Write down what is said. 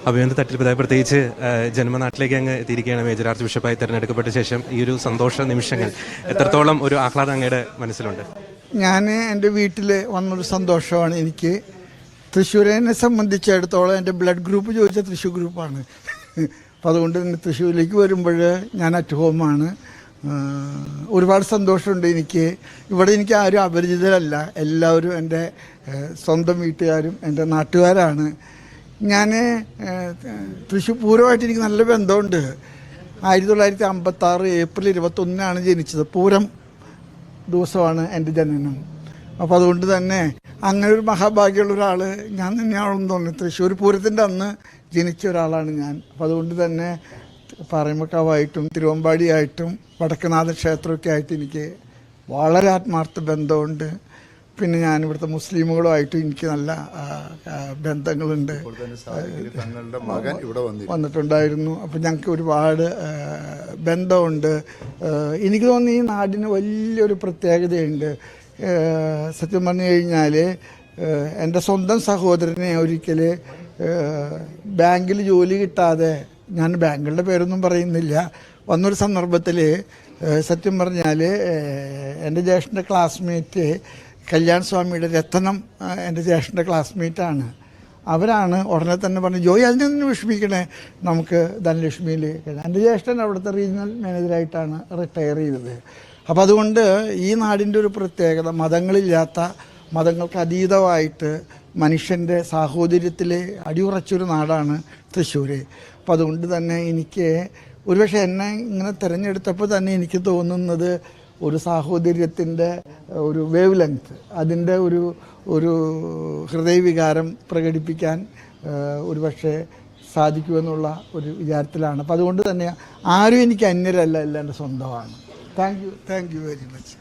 അഭിനന്ദ തട്ടിൽ പ്രത്യേകിച്ച് ജന്മനാട്ടിലേക്ക് അങ്ങ് എത്തിയിരിക്കുകയാണ്. മേജർ ആർച്ച് ബിഷപ്പായി തിരഞ്ഞെടുക്കപ്പെട്ട ശേഷം ഈ ഒരു സന്തോഷ നിമിഷങ്ങൾ എത്രത്തോളം ഒരു ആഹ്ലാദം അങ്ങയുടെ മനസ്സിലുണ്ട്? ഞാൻ എൻ്റെ വീട്ടിൽ വന്നൊരു സന്തോഷമാണ് എനിക്ക്. തൃശ്ശൂരിനെ സംബന്ധിച്ചിടത്തോളം എൻ്റെ ബ്ലഡ് ഗ്രൂപ്പ് ചോദിച്ചാൽ തൃശ്ശൂർ ഗ്രൂപ്പാണ്. അപ്പോൾ അതുകൊണ്ട് തന്നെ തൃശ്ശൂരിലേക്ക് വരുമ്പോൾ ഞാൻ അറ്റ് ഹോമാണ്. ഒരുപാട് സന്തോഷമുണ്ട് എനിക്ക്. ഇവിടെ എനിക്ക് ആരും അപരിചിതരല്ല, എല്ലാവരും എൻ്റെ സ്വന്തം വീട്ടുകാരും എൻ്റെ നാട്ടുകാരാണ്. ഞാൻ തൃശ്ശൂർ പൂരമായിട്ട് എനിക്ക് നല്ല ബന്ധമുണ്ട്. 1956 ഏപ്രിൽ 21 ജനിച്ചത്. പൂരം ദിവസമാണ് എൻ്റെ ജനനം. അപ്പോൾ അതുകൊണ്ട് തന്നെ അങ്ങനെ ഒരു മഹാഭാഗ്യമുള്ള ഒരാൾ ഞാൻ തന്നെയാണെന്ന് തോന്നുന്നു. തൃശ്ശൂർ പൂരത്തിൻ്റെ അന്ന് ജനിച്ച ഒരാളാണ് ഞാൻ. അപ്പോൾ അതുകൊണ്ട് തന്നെ പാറമേക്കാവായിട്ടും തിരുവമ്പാടിയായിട്ടും വടക്കനാഥ ക്ഷേത്രമൊക്കെ ആയിട്ട് എനിക്ക് വളരെ ആത്മാർത്ഥ ബന്ധമുണ്ട്. പിന്നെ ഞാനിവിടുത്തെ മുസ്ലിമുകളുമായിട്ട് എനിക്ക് നല്ല ബന്ധങ്ങളുണ്ട്. വന്നിട്ടുണ്ടായിരുന്നു. അപ്പം ഞങ്ങൾക്ക് ഒരുപാട് ബന്ധമുണ്ട്. എനിക്ക് തോന്നുന്നു ഈ നാടിന് വലിയൊരു പ്രത്യേകതയുണ്ട്. സത്യം പറഞ്ഞു കഴിഞ്ഞാൽ എൻ്റെ സ്വന്തം സഹോദരനെ ഒരിക്കൽ ബാങ്കിൽ ജോലി കിട്ടാതെ, ഞാൻ ബാങ്കുകളുടെ പേരൊന്നും പറയുന്നില്ല, വന്നൊരു സന്ദർഭത്തിൽ സത്യം പറഞ്ഞാൽ എൻ്റെ ജ്യേഷ്ഠൻ്റെ ക്ലാസ്മേറ്റ് കല്യാൺ സ്വാമിയുടെ രത്നം എൻ്റെ ജ്യേഷ്ഠൻ്റെ ക്ലാസ്മേറ്റാണ്. അവരാണ് ഉടനെ തന്നെ പറഞ്ഞു, ജോയി അതിനൊന്നും വിഷമിക്കണേ, നമുക്ക് ധനലക്ഷ്മിയിൽ. എൻ്റെ ജ്യേഷ്ഠൻ അവിടുത്തെ റീജിയണൽ മാനേജറായിട്ടാണ് റിട്ടയർ ചെയ്തത്. അപ്പോൾ അതുകൊണ്ട് ഈ നാടിൻ്റെ ഒരു പ്രത്യേകത, മതങ്ങളില്ലാത്ത, മതങ്ങൾക്ക് അതീതമായിട്ട് മനുഷ്യൻ്റെ സാഹോദര്യത്തിൽ അടിയുറച്ചൊരു നാടാണ് തൃശ്ശൂർ. അപ്പോൾ അതുകൊണ്ട് തന്നെ എനിക്ക് ഒരുപക്ഷെ എന്നെ ഇങ്ങനെ തിരഞ്ഞെടുത്തപ്പോൾ തന്നെ എനിക്ക് തോന്നുന്നത് ഒരു സാഹോദര്യത്തിൻ്റെ ഒരു വേവ് ലെങ്ത്, അതിൻ്റെ ഒരു ഹൃദയവികാരം പ്രകടിപ്പിക്കാൻ ഒരുപക്ഷെ സാധിക്കുമെന്നുള്ള ഒരു വിചാരത്തിലാണ്. അപ്പോൾ അതുകൊണ്ട് തന്നെ ആരും എനിക്ക് അന്യരല്ല, എല്ലാം എൻ്റെ സ്വന്തമാണ്. Thank you very much.